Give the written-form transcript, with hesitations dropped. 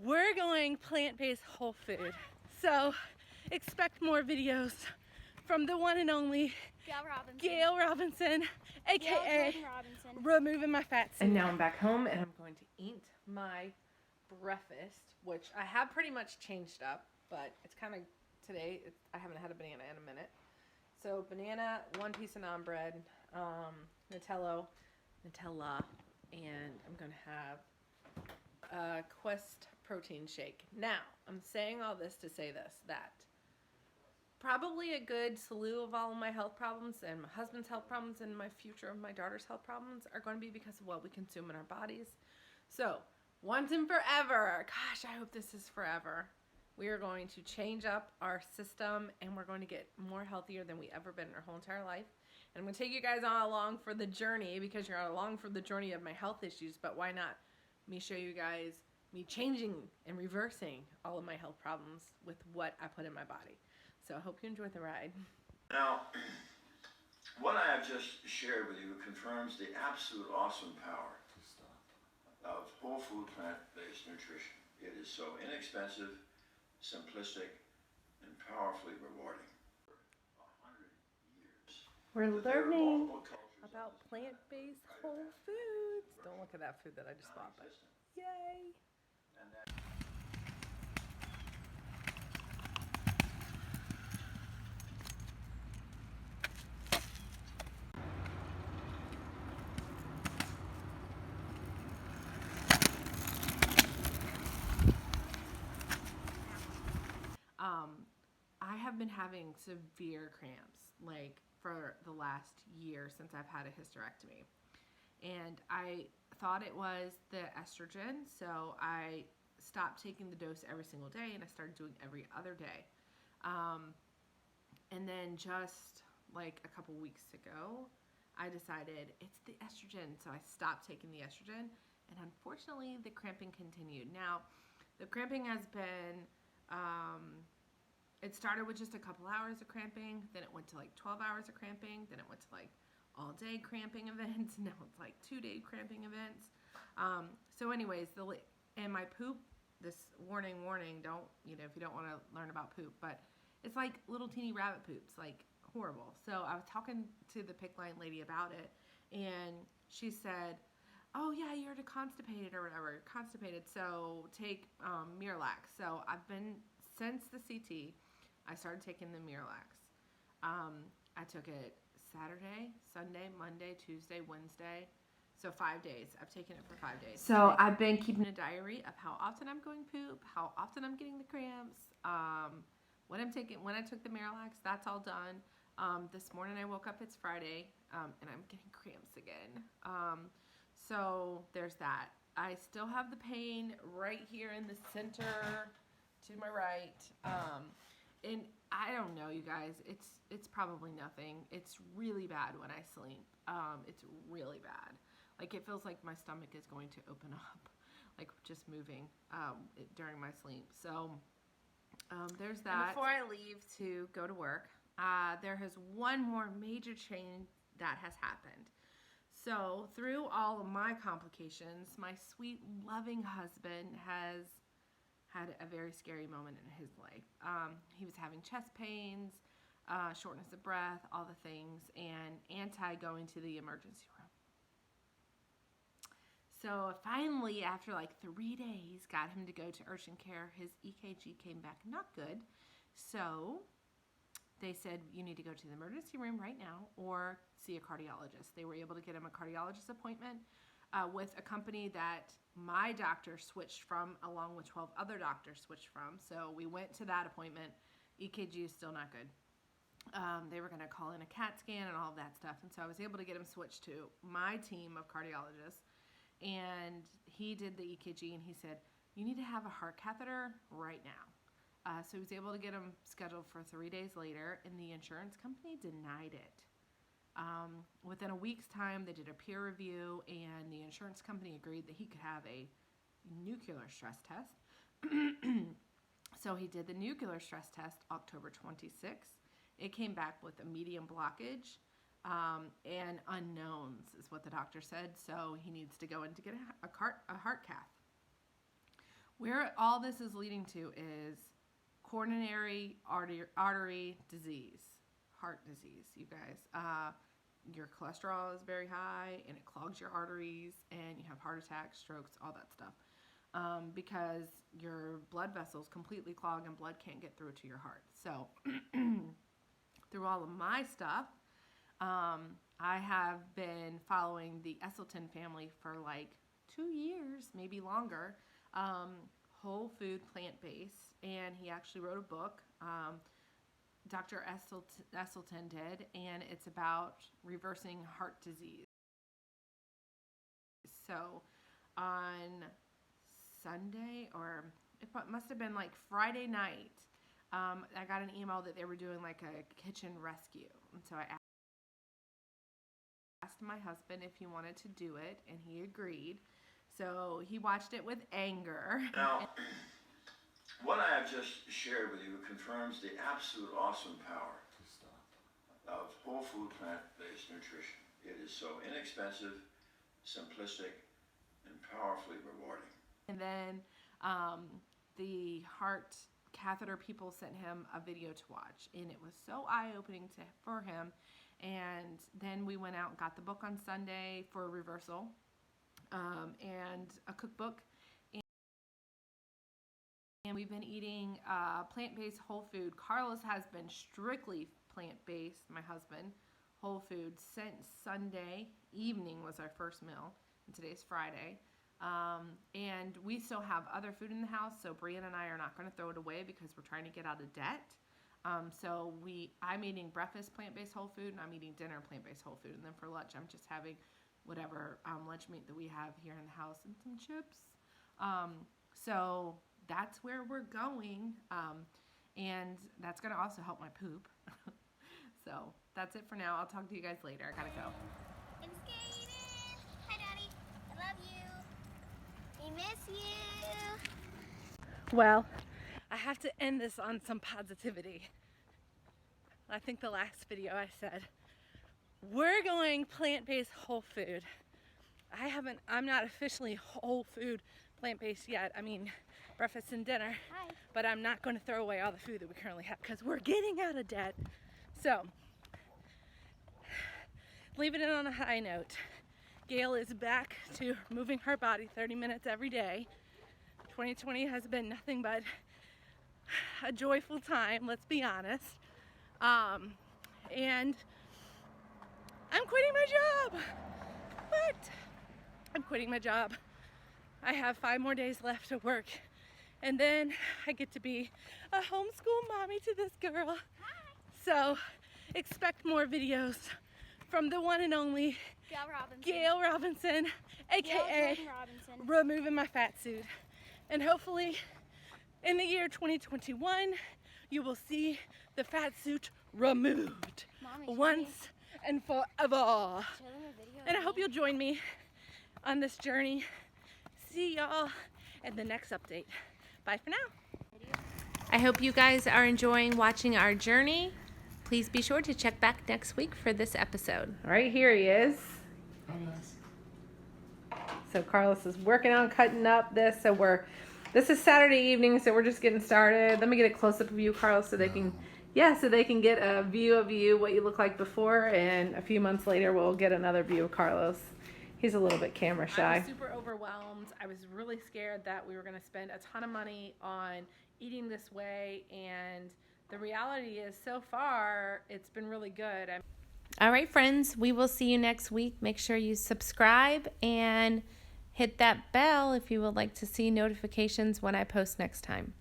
we're going plant-based whole food. So expect more videos from the one and only Gail Robinson, aka Robinson. removing my fat suit. And now I'm back home and I'm going to eat my breakfast, which I have pretty much changed up, but it's kind of today. I haven't had a banana in a minute. So banana, one piece of naan bread, Nutella, and I'm gonna have a Quest protein shake. Now, I'm saying all this to say this, that probably a good slew of all of my health problems and my husband's health problems and my future of my daughter's health problems are going to be because of what we consume in our bodies. So, once and forever, gosh, I hope this is forever, we are going to change up our system and we're going to get more healthier than we ever been in our whole entire life. And I'm going to take you guys all along for the journey because you're along for the journey of my health issues, but why not me show you guys me changing and reversing all of my health problems with what I put in my body. So I hope you enjoy the ride. Now, what I have just shared with you confirms the absolute awesome power of whole food plant-based nutrition. It is so inexpensive, simplistic, and powerfully rewarding. 100 years. We're learning about plant-based whole foods. Don't look at that food that I just bought, but yay! I have been having severe cramps, like for the last year since I've had a hysterectomy. And I thought it was the estrogen, so I stopped taking the dose every single day and I started doing every other day. And then just like a couple weeks ago, I decided it's the estrogen, so I stopped taking the estrogen, and unfortunately the cramping continued. Now, the cramping has been, it started with just a couple hours of cramping, then it went to like 12 hours of cramping, then it went to like all day cramping events, now it's like 2-day cramping events. So anyways, and my poop, this warning, don't, if you don't want to learn about poop, but it's like little teeny rabbit poops, like horrible. So I was talking to the PICC line lady about it, and she said, oh yeah, you're constipated or whatever, constipated, so take Miralax. So I've been, since the CT, I started taking the Miralax. I took it Saturday, Sunday, Monday, Tuesday, Wednesday. So 5 days. I've taken it for 5 days. So I've been keeping a diary of how often I'm going poop, how often I'm getting the cramps, when I took the Miralax, that's all done. This morning I woke up, it's Friday, and I'm getting cramps again. So there's that. I still have the pain right here in the center to my right. And I don't know, you guys, it's probably nothing. It's really bad when I sleep. It's really bad. Like it feels like my stomach is going to open up, like just moving during my sleep. So there's that. And before I leave to go to work, there has one more major change that has happened. So through all of my complications, my sweet, loving husband has had a very scary moment in his life. He was having chest pains, shortness of breath, all the things, and going to the emergency room. So finally, after like 3 days, got him to go to urgent care. His EKG came back not good. So they said, you need to go to the emergency room right now or see a cardiologist. They were able to get him a cardiologist appointment with a company that my doctor switched from, along with 12 other doctors switched from. So we went to that appointment. EKG is still not good. They were going to call in a CAT scan and all of that stuff. And so I was able to get him switched to my team of cardiologists. And he did the EKG and he said, you need to have a heart catheter right now. So he was able to get him scheduled for 3 days later, and the insurance company denied it. Within a week's time, they did a peer review, and the insurance company agreed that he could have a nuclear stress test. So he did the nuclear stress test October 26th. It came back with a medium blockage and unknowns is what the doctor said. So he needs to go in to get a heart cath. Where all this is leading to is coronary artery disease, heart disease, you guys. Your cholesterol is very high and it clogs your arteries and you have heart attacks, strokes, all that stuff. Because your blood vessels completely clog and blood can't get through to your heart. So through all of my stuff, I have been following the Esselstyn family for like 2 years, maybe longer. Whole food, plant-based, and he actually wrote a book. Dr. Esselstyn did, and it's about reversing heart disease. So on Sunday, or it must have been like Friday night, I got an email that they were doing like a kitchen rescue. And so I asked my husband if he wanted to do it, and he agreed. So he watched it with anger. Now, what I have just shared with you confirms the absolute awesome power of whole food plant-based nutrition. It is so inexpensive, simplistic, and powerfully rewarding. And then the heart catheter people sent him a video to watch, and it was so eye-opening for him. And then we went out and got the book on Sunday for reversal, and a cookbook. And we've been eating plant-based whole food. Carlos has been strictly plant-based, my husband, whole food, since Sunday evening was our first meal, and today's Friday. And we still have other food in the house, so Brianna and I are not going to throw it away because we're trying to get out of debt. So I'm eating breakfast plant-based whole food, and I'm eating dinner plant-based whole food. And then for lunch, I'm just having whatever lunch meat that we have here in the house and some chips. So that's where we're going, and that's going to also help my poop. So that's it for now. I'll talk to you guys later. I gotta go. I'm skating. Hi, Daddy. I love you. We miss you. Well, I have to end this on some positivity. I think the last video I said, we're going plant-based whole food. I'm not officially whole food plant-based yet. I mean, breakfast and dinner. Hi. But I'm not going to throw away all the food that we currently have because we're getting out of debt. So, leaving it on a high note. Gail is back to moving her body 30 minutes every day. 2020 has been nothing but a joyful time, let's be honest. And I'm quitting my job. What? I'm quitting my job. I have 5 more days left to work. And then I get to be a homeschool mommy to this girl. Hi. So expect more videos from the one and only Gail Robinson, aka Robinson. removing my fat suit. And hopefully in the year 2021, you will see the fat suit removed Mommy, once and forever. show them a video And I of hope me. you'll join me on this journey. See y'all in the next update. Bye for now. I hope you guys are enjoying watching our journey. Please be sure to check back next week for this episode. All right, here he is. So Carlos is working on cutting up this. This is Saturday evening, so we're just getting started. Let me get a close-up of you, Carlos, so they can get a view of you, what you look like before, and a few months later we'll get another view of Carlos. He's a little bit camera shy. I was super overwhelmed. I was really scared that we were going to spend a ton of money on eating this way, and the reality is so far it's been really good. All right, friends, we will see you next week. Make sure you subscribe and hit that bell if you would like to see notifications when I post next time.